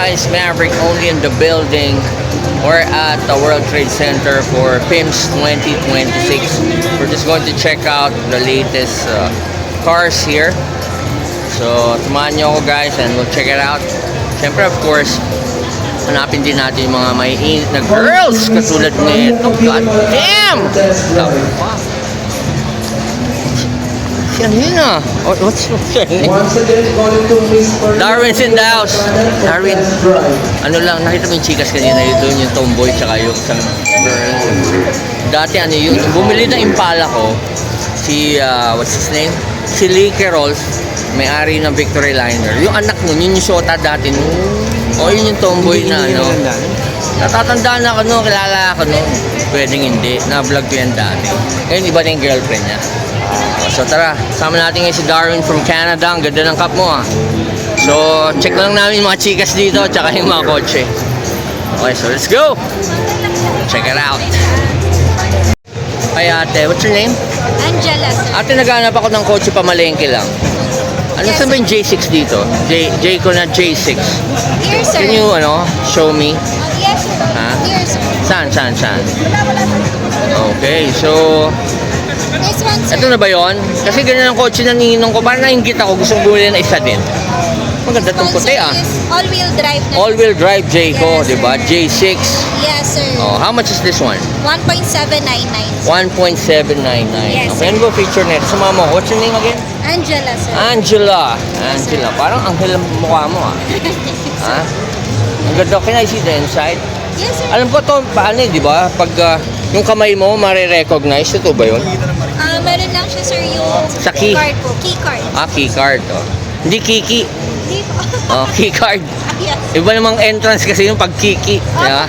guys, Maverick only in the building. We're at the World Trade Center for PIMS 2026. We're just going to check out the latest cars here. So, tumahan nyo ako guys and we'll check it out. Siyempre, of course, hanapin din natin yung mga may init na girls katulad nito. God damn! Wow. Yan yun ah. What's your name? Darwin's in the house. Darwin, ano lang, nakita mo yung chikas kanina, yun yung tomboy tsaka yung isang girl. Dati ano yun, bumili na Impala ko, si, what's his name? Si Lee Carroll, may-ari ng Victory Liner. Yung anak nun, yun yung shota dati nun. O yun yung tomboy na ano. Natatandaan ako nun, kilala ako nun. Pwedeng hindi, na-vlog ko yan dati. Ngayon iba na yung girlfriend niya. So tara, sama natin ngayon si Darwin from Canada. Ang ganda ng cup mo ah. So check lang namin yung mga chikas dito tsaka yung mga kotse. Okay, so let's go! Check it out. Hi ate, what's your name? Angela, sir. Ate, naghanap ako ng kotse pamalengke lang. Ano saan ba yung J6 dito? J ko na J6. Here, sir. Can you show me? Yes, sir. Ha? Here, sir. Saan? Okay, so This one, sir. ito na ba yun? Kasi ganyan ang kotse na ninong ko. Parang nainggit ako. Gusto kong bumili na isa din. Maganda itong puti ah. All-wheel drive na. All-wheel drive Jayco, Yes, di ba? J6. Yes, sir. Oh, how much is this one? 1.799. 1.799. Yes, Okay, ano ba feature nito? Sumama mo. What's your name again? Angela, sir. Angela. Angela. Parang anghel ang mukha mo ah. Ha? Ang ganda. Can I see the inside? Yes, sir. Alam ko to, paano di ba? Pag yung kamay mo, marirecognize. Ito ba yun? Meron lang siya, sir, yung Sa key? card po. Key card. Ah, key card. Oh. Hindi kiki. Hindi po. Oh, key card. Yes. Iba namang entrance kasi yung pag kiki. Diba?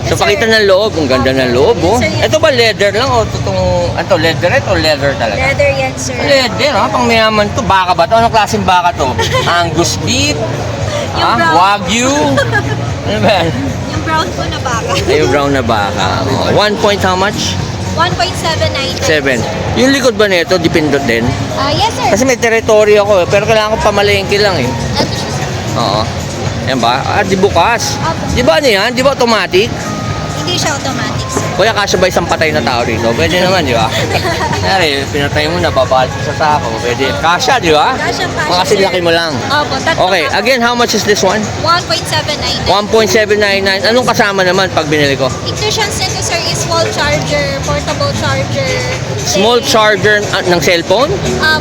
So, Yes, pakita sir. ng loob. Ang ganda ng loob. Oh. Yes, sir, yes. Ito ba leather lang o itong, ito leatherette o leather talaga? Leather yan, sir. Leather, ha? Pang mayaman to. Baka ba to? Anong klaseng baka to? Angus beef? Yung brown. Wagyu? Ano ba yan? Yung brown po na baka. Ay, yung brown na baka. Oh. 1 point how much? 1.799. 7. Yung likod ba nito, dipindot din? Yes, sir. Kasi may territory ako eh. Pero kailangan ko pamalengke lang eh. Ito siya, sir. Oo. Yan ba? Ah, di bukas. Opo. Di ba ano yan? Di ba automatic? Hindi siya automatic, sir. Kuya, kasya ba isang patay na tao rito? Pwede naman, di ba? Kaya pinatay mo na, babahal sa sako. Pwede. Kasya, di ba? Kasya. Mga kasi sir. laki mo lang. Opo, tatlo. Okay, again, how much is this one? 1.799. 1.799. Anong kasama naman pag binili ko? Inclusions nito, sir, is wall charger, portable charger. Small then, charger ng cellphone?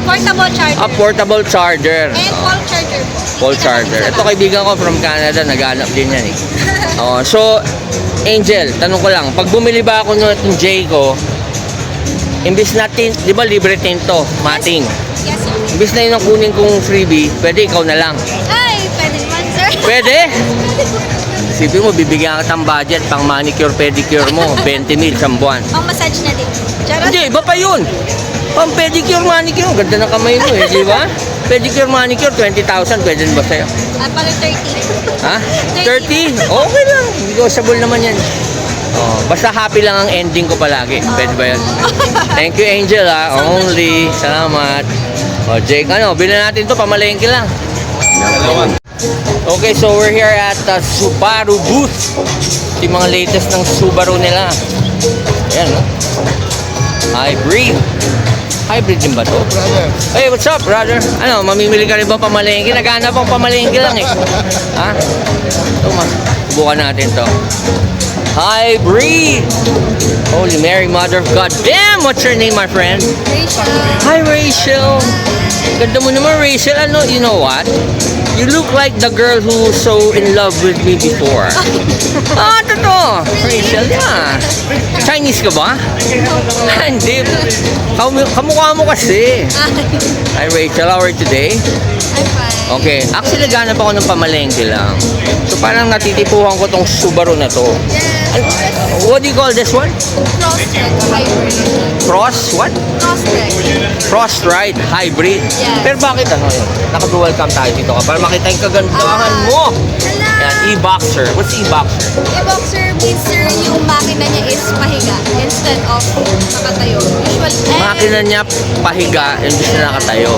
portable charger. Ah, portable charger. And wall charger po. Wall charger. Ito kaibigan ko from Canada, naghanap din yan eh. Oh, so, Angel, tanong ko lang, pag bumili ba ako ng Jayco, imbis natin, di ba libre tinto, mating. Yes, sir. Imbis na yun ang kunin kong freebie, pwede ikaw na lang. Ay, pwede naman, sir. Pwede? Isipin mo, bibigyan ka ng budget pang manicure, pedicure mo, 20 mil isang buwan. Pang massage na din. Charot. Hindi, iba pa yun. Pang pedicure, manicure, ganda ng kamay mo eh, di ba? Pedicure, manicure, 20,000, pwede ba sa'yo? Parang 30. Ha? 30? Okay lang. Negotiable naman yan. Oh, basta happy lang ang ending ko palagi. Pwede ba yan? Thank you, Angel, ha? Only. Salamat. O, Jake, bilhin natin to pamalengke lang. Okay, so we're here at the Subaru booth. Yung mga latest ng Subaru nila. Ayan, no? Hybrid. Hybrid din ba to? Hey, what's up, brother? Mamimili ka rin ba pamalengke? Naghanap akong pamalengke lang eh. Ha? Ito, subukan natin to. Hybrid! Holy Mary, Mother of God. Damn! What's your name, my friend? Rachel. Hi, Rachel. Ganda mo naman, Rachel. You know what? You look like the girl who so in love with me before. Totoo. Rachel, yeah. Chinese ka ba? Hindi. Kamukha mo kasi. Hi, Rachel. How are you today? I'm fine. Okay. Actually, naghanap ako ng pamalengke lang. So, parang natitipuhan ko tong Subaru na to. What do you call this one? Cross-check hybrid. Cross? What? Cross-check. Cross-ride hybrid. Yes. Pero bakit yun? Naka-dual cam tayo dito ka para makita yung kagandahan mo. Hello! Yan. E-boxer. What's e-boxer? E-boxer means sir, yung makina niya is pahiga instead of nakatayo. Usually, Makina niya pahiga, imbis na nakatayo.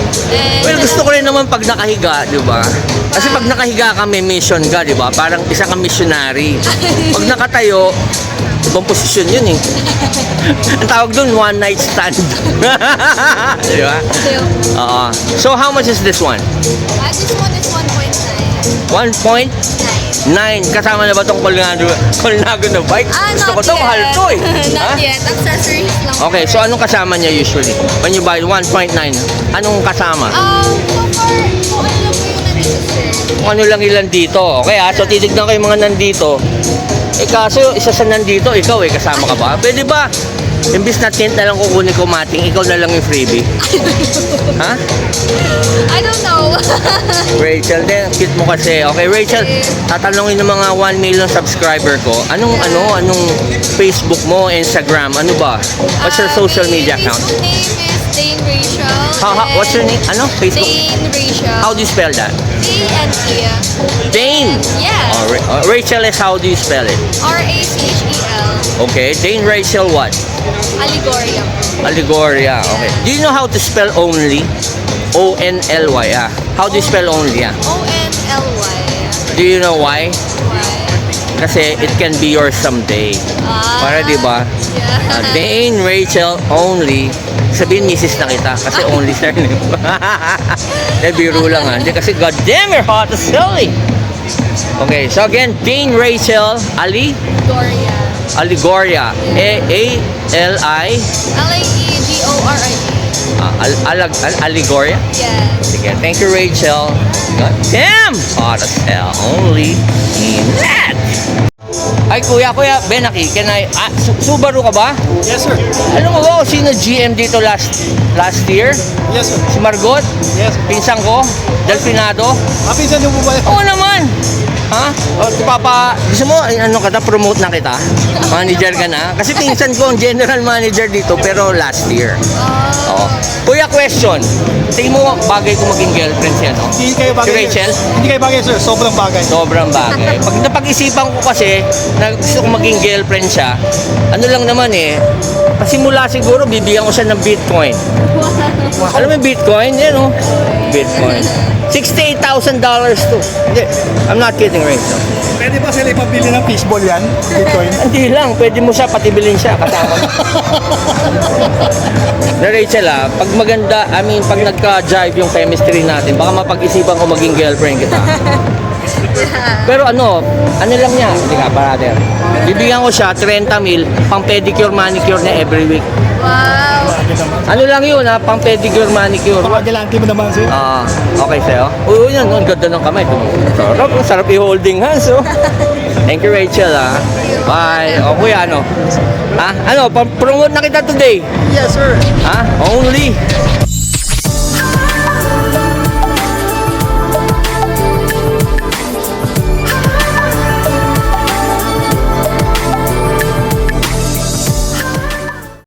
Well, gusto ko rin naman pag nakahiga, di ba? Kasi pag nakahiga ka, may mission ka, di ba? Parang isa kang missionary. Pag nakatayo, ibang posisyon yun eh. Ang tawag doon, one night stand. Di ba? Oo. So, how much is this one? This one is 1.9. 1.9. Kasama na ba itong Colnago na bike? Gusto ko ito, mahal to eh. Not Ha? yet. Accessories lang. Okay, so anong kasama niya usually? When you buy 1.9, anong kasama? So far, kung ano lang po yung nandito sir. Kung ano lang ilan dito. Okay so titignan ko yung mga nandito. Kaso isa sa nandito, ikaw kasama ka ba? Pwede ba? Imbis na tint na lang kukunin ko mating, ikaw na lang yung freebie. Ha? I don't know. Rachel, din, cute mo kasi. Okay, Rachel, tatanungin ng mga 1 million subscriber ko, anong Facebook mo, Instagram, ano ba? What's your social media account? My name is Dane Rachel. What's your name? Ano? Facebook? Dane Rachel. How do you spell that? D-N-E. Dane! Yes. Rachel is how do you spell it? R-A-C-H-E-L. Okay, Dane Rachel what? Allegoria. Allegoria, okay. Do you know how to spell only? O-N-L-Y, How do you spell only, O-N-L-Y. Do you know why? Why? Kasi it can be yours someday. Para di ba? Yeah. Dane Rachel only. Sabihin misis na kita kasi only surname. Biro lang Hindi kasi god damn you're hot as silly. Okay, so again, Dane Rachel Gloria. Allegoria. A-A-L-I L-A-E-G-O-R-I-A. Allegoria. Yes. Sige, thank you Rachel. God damn hot as hell only in that. Ay kuya, Benaki, can I Subaru ka ba? Yes, sir. Alam mo ba kung sino GM dito last year? Yes, sir. Si Margot? Yes. Pinsan ko? Delfinado? Pinsan niyo po ba? Oo naman! Ha? Gusto mo, promote na kita? Manager ka na? Kasi pinsan ko ang general manager dito, pero last year. Oo. Kuya, question. Tingin mo, bagay ko maging girlfriend siya, no? Hindi kayo bagay. Si Rachel? Hindi kayo bagay, sir. Sobrang bagay. Sobrang bagay. Pag napag-isipan ko kasi na gusto ko maging girlfriend siya, ano lang naman pasimula siguro bibigyan ko siya ng Bitcoin. Alam mo yung Bitcoin? Yan Bitcoin. $68,000 to. Hindi, I'm not kidding, Rachel. Pwede ba sila ipabili ng fishball yan? Bitcoin? Hindi lang, pwede mo siya patibilin siya kasama. Na Rachel pag maganda, pag nagka-jive yung chemistry natin, baka mapag-isipan ko maging girlfriend kita. Pero ano lang niya, hindi ka, brother. Bibigyan ko siya 30,000 pang pedicure manicure na every week. Wow. Ano lang yun pang pedicure manicure. Pakagalante mo naman, sir. Okay sa'yo? Oo yan, ang ganda ng kamay. Sarap i-holding hands Thank you Rachel Bye. O kuya Promote na kita today. Yes, sir. Only